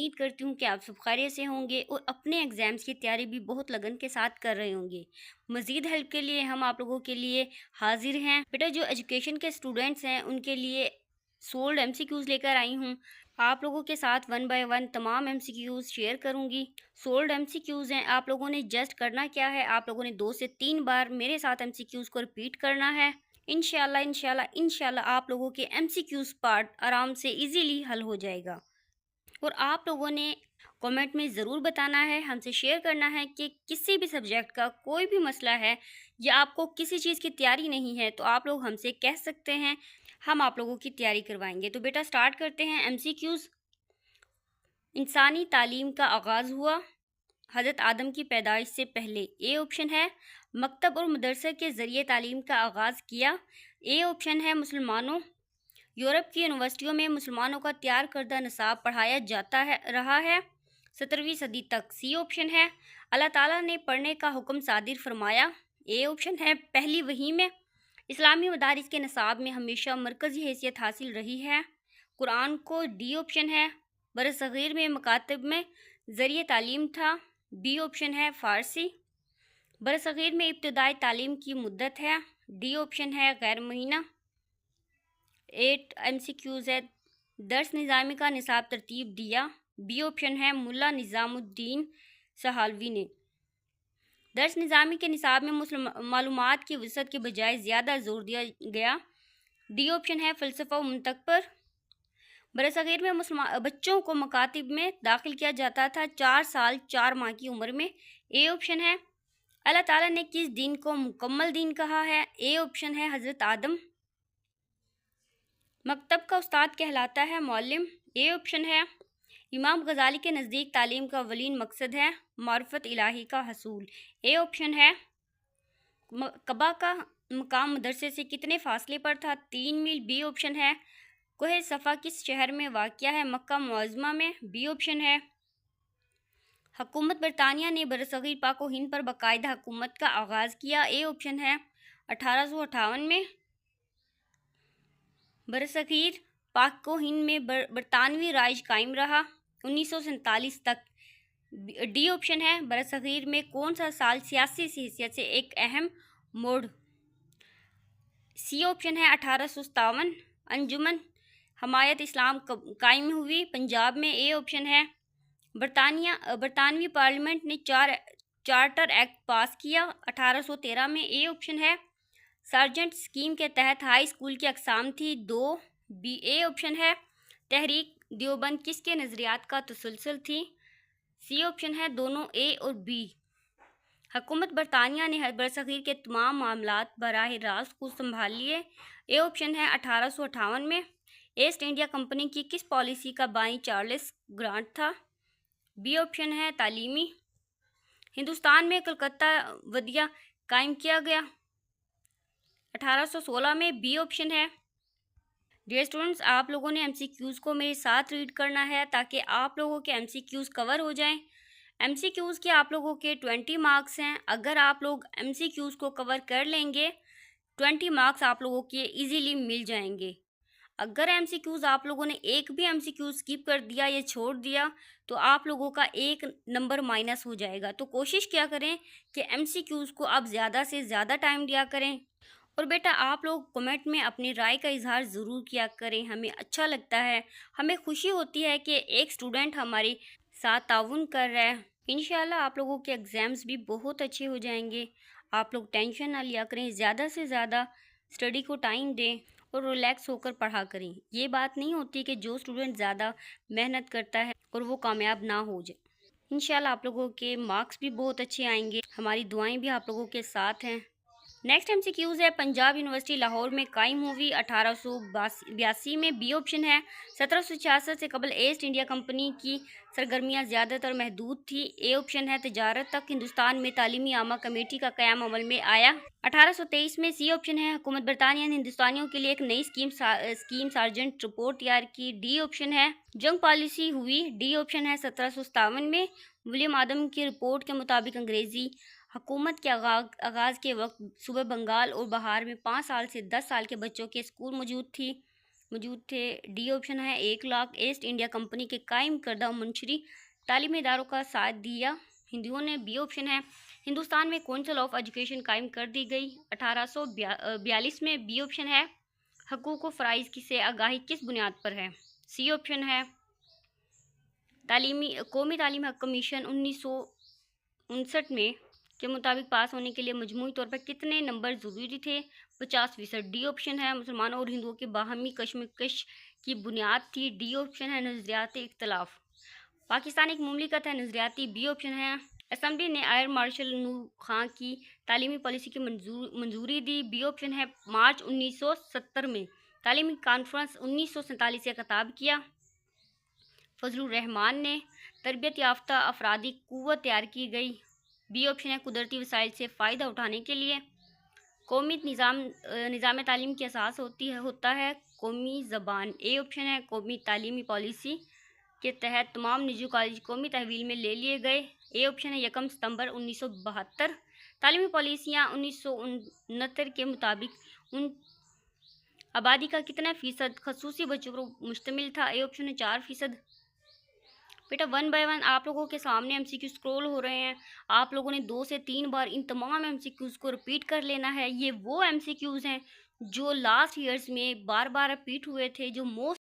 امید کرتی ہوں کہ آپ سب خیریت سے ہوں گے اور اپنے ایگزامس کی تیاری بھی بہت لگن کے ساتھ کر رہے ہوں گے۔ مزید ہیلپ کے لیے ہم آپ لوگوں کے لیے حاضر ہیں۔ بیٹا جو ایجوکیشن کے اسٹوڈنٹس ہیں ان کے لیے سولڈ ایم سی کیوز لے کر آئی ہوں۔ آپ لوگوں کے ساتھ 1 بائی 1 تمام ایم سی کیوز شیئر کروں گی۔ سولڈ ایم سی کیوز ہیں، آپ لوگوں نے جسٹ کرنا کیا ہے، آپ لوگوں نے 2 سے 3 بار میرے ساتھ ایم سی کیوز کو ریپیٹ کرنا ہے۔ انشاءاللہ آپ لوگوں کے ایم سی کیوز پارٹ آرام سے ایزیلی حل ہو جائے گا۔ اور آپ لوگوں نے کمنٹ میں ضرور بتانا ہے، ہم سے شیئر کرنا ہے کہ کسی بھی سبجیکٹ کا کوئی بھی مسئلہ ہے یا آپ کو کسی چیز کی تیاری نہیں ہے تو آپ لوگ ہم سے کہہ سکتے ہیں، ہم آپ لوگوں کی تیاری کروائیں گے۔ تو بیٹا سٹارٹ کرتے ہیں ایم سی کیوز۔ انسانی تعلیم کا آغاز ہوا حضرت آدم کی پیدائش سے پہلے۔ اے آپشن ہے مکتب اور مدرسے کے ذریعے تعلیم کا آغاز کیا۔ اے آپشن ہے مسلمانوں یورپ کی یونیورسٹیوں میں مسلمانوں کا تیار کردہ نصاب پڑھایا جاتا رہا ہے 17ویں صدی تک۔ سی آپشن ہے اللہ تعالیٰ نے پڑھنے کا حکم صادر فرمایا۔ اے آپشن ہے پہلی وحی میں اسلامی مدارس کے نصاب میں ہمیشہ مرکزی حیثیت حاصل رہی ہے قرآن کو۔ ڈی آپشن ہے برصغیر میں مکاتب میں ذریعہ تعلیم تھا۔ بی آپشن ہے فارسی۔ برصغیر میں ابتدائی تعلیم کی مدت ہے۔ ڈی آپشن ہے غیر معینہ۔ 8 ایم سی کیوز ہے درس نظامی کا نصاب ترتیب دیا۔ بی آپشن ہے ملا نظام الدین سہالوی نے۔ درس نظامی کے نصاب میں معلومات کی وسعت کے بجائے زیادہ زور دیا گیا۔ ڈی آپشن ہے فلسفہ و منطق پر۔ برصغیر میں بچوں کو مکاتب میں داخل کیا جاتا تھا 4 سال 4 ماہ کی عمر میں۔ اے آپشن ہے اللہ تعالیٰ نے کس دین کو مکمل دین کہا ہے۔ اے آپشن ہے حضرت آدم۔ مکتب کا استاد کہلاتا ہے معلم۔ اے آپشن ہے امام غزالی کے نزدیک تعلیم کا اولین مقصد ہے معرفت الہی کا حصول۔ اے آپشن ہے کعبہ کا مقام مدرسے سے کتنے فاصلے پر تھا، 3 میل۔ بی آپشن ہے کوہ صفا کس شہر میں واقع ہے، مکہ معظمہ میں۔ بی آپشن ہے حکومت برطانیہ نے برصغیر پاک و ہند پر باقاعدہ حکومت کا آغاز کیا۔ اے آپشن ہے 1858 میں۔ برصغیر پاک و ہند میں برطانوی راج قائم رہا 1947 تک۔ ڈی آپشن ہے برصغیر میں کون سا سال سیاسی حیثیت سے ایک اہم موڑ۔ سی آپشن ہے 1857۔ انجمن حمایت اسلام قائم ہوئی پنجاب میں۔ اے آپشن ہے برطانوی پارلیمنٹ نے چارٹر ایکٹ پاس کیا 1813 میں۔ اے آپشن ہے سارجنٹ اسکیم کے تحت ہائی اسکول کی اقسام تھی 2۔ اے آپشن ہے تحریک دیوبند کس کے نظریات کا تسلسل تھی۔ سی آپشن ہے دونوں۔ اے اور بی۔ حکومت برطانیہ نے برصغیر کے تمام معاملات براہ راست کو سنبھال لیے۔ اے آپشن ہے 1858 میں۔ ایسٹ انڈیا کمپنی کی کس پالیسی کا بانی چارلس گرانٹ تھا۔ بی آپشن ہے تعلیمی۔ ہندوستان میں کلکتہ ودیہ قائم کیا گیا 1816 میں۔ بی آپشن ہے۔ ڈیئر اسٹوڈنٹس، آپ لوگوں نے ایم سی کیوز کو میرے ساتھ ریڈ کرنا ہے تاکہ آپ لوگوں کے ایم سی کیوز کور ہو جائیں۔ ایم سی کیوز کے آپ لوگوں کے 20 مارکس ہیں۔ اگر آپ لوگ ایم سی کیوز کو کور کر لیں گے 20 مارکس آپ لوگوں کے ایزیلی مل جائیں گے۔ اگر ایم سی کیوز آپ لوگوں نے ایک بھی ایم سی کیوز اسکپ کر دیا یا چھوڑ دیا تو آپ لوگوں کا 1 نمبر مائنس ہو جائے گا۔ تو کوشش کیا کریں کہ ایم سی کیوز کو آپ زیادہ سے زیادہ ٹائم دیا کریں۔ اور بیٹا آپ لوگ کمنٹ میں اپنی رائے کا اظہار ضرور کیا کریں، ہمیں اچھا لگتا ہے، ہمیں خوشی ہوتی ہے کہ ایک اسٹوڈنٹ ہمارے ساتھ تعاون کر رہا ہے۔ انشاءاللہ آپ لوگوں کے ایگزامز بھی بہت اچھے ہو جائیں گے۔ آپ لوگ ٹینشن نہ لیا کریں، زیادہ سے زیادہ اسٹڈی کو ٹائم دیں اور ریلیکس ہو کر پڑھا کریں۔ یہ بات نہیں ہوتی کہ جو اسٹوڈنٹ زیادہ محنت کرتا ہے اور وہ کامیاب نہ ہو جائے۔ انشاءاللہ آپ لوگوں کے مارکس بھی بہت اچھے آئیں گے، ہماری دعائیں بھی آپ لوگوں کے ساتھ ہیں۔ نیکسٹ ایم سی کیوز ہے پنجاب یونیورسٹی لاہور میں قائم ہوئی 1882 میں۔ بی آپشن ہے 1766 سے قبل ایسٹ انڈیا کمپنی کی سرگرمیاں زیادہ تر محدود تھی۔ اے آپشن ہے تجارت تک ہندوستان میں تعلیمی عامہ کمیٹی کا قیام عمل میں آیا 1823 میں۔ سی آپشن ہے حکومت برطانیہ نے ہندوستانیوں کے لیے ایک نئی اسکیم سارجنٹ رپورٹ تیار کی۔ ڈی آپشن ہے جنگ پالیسی ہوئی۔ ڈی آپشن ہے 1757 میں۔ ولیم آدم کی رپورٹ کے مطابق انگریزی حکومت کے آغاز کے وقت صوبہ بنگال اور بہار میں 5 سال سے 10 سال کے بچوں کے اسکول موجود تھی۔ موجود تھے؟ ڈی آپشن ہے 1 لاکھ ایسٹ انڈیا کمپنی کے قائم کردہ منشری تعلیمی اداروں کا ساتھ دیا ہندوؤں نے۔ بی آپشن ہے ہندوستان میں کونسل آف ایجوکیشن قائم کر دی گئی 1842 میں۔ بی آپشن ہے حقوق و فرائض کی سے آگاہی کس بنیاد پر ہے؟ سی آپشن ہے قومی تعلیمی حق کمیشن 1959 میں کے مطابق پاس ہونے کے لیے مجموعی طور پر کتنے نمبر ضروری تھے؟ 50%۔ ڈی آپشن ہے مسلمانوں اور ہندوؤں کے باہمی کشمکش کی بنیاد تھی۔ ڈی آپشن ہے نظریاتی اختلاف۔ پاکستان ایک مملکت ہے نظریاتی۔ بی آپشن ہے اسمبلی نے ایئر مارشل نور خان کی تعلیمی پالیسی کی منظوری دی۔ بی آپشن ہے مارچ 1970 میں تعلیمی کانفرنس 1947 سے خطاب کیا فضل الرحمان نے۔ تربیت یافتہ افرادی قوت تیار کی گئی۔ بی آپشن ہے قدرتی وسائل سے فائدہ اٹھانے کے لیے قومی نظام تعلیم کی اساس ہوتا ہے قومی زبان۔ اے آپشن ہے قومی تعلیمی پالیسی کے تحت تمام نجی کالج قومی تحویل میں لے لیے گئے۔ اے آپشن ہے 1 ستمبر 1972۔ تعلیمی پالیسیاں 1969 کے مطابق آبادی کا کتنا فیصد خصوصی بچوں پر مشتمل تھا؟ اے آپشن ہے 4%۔ بیٹا 1 بائی 1 آپ لوگوں کے سامنے ایم سی کیو اسکرول ہو رہے ہیں، آپ لوگوں نے 2 سے 3 بار ان تمام ایم سی کیوز کو رپیٹ کر لینا ہے۔ یہ وہ ایم سی کیوز ہیں جو لاسٹ ایئرز میں بار بار رپیٹ ہوئے تھے، جو موسٹ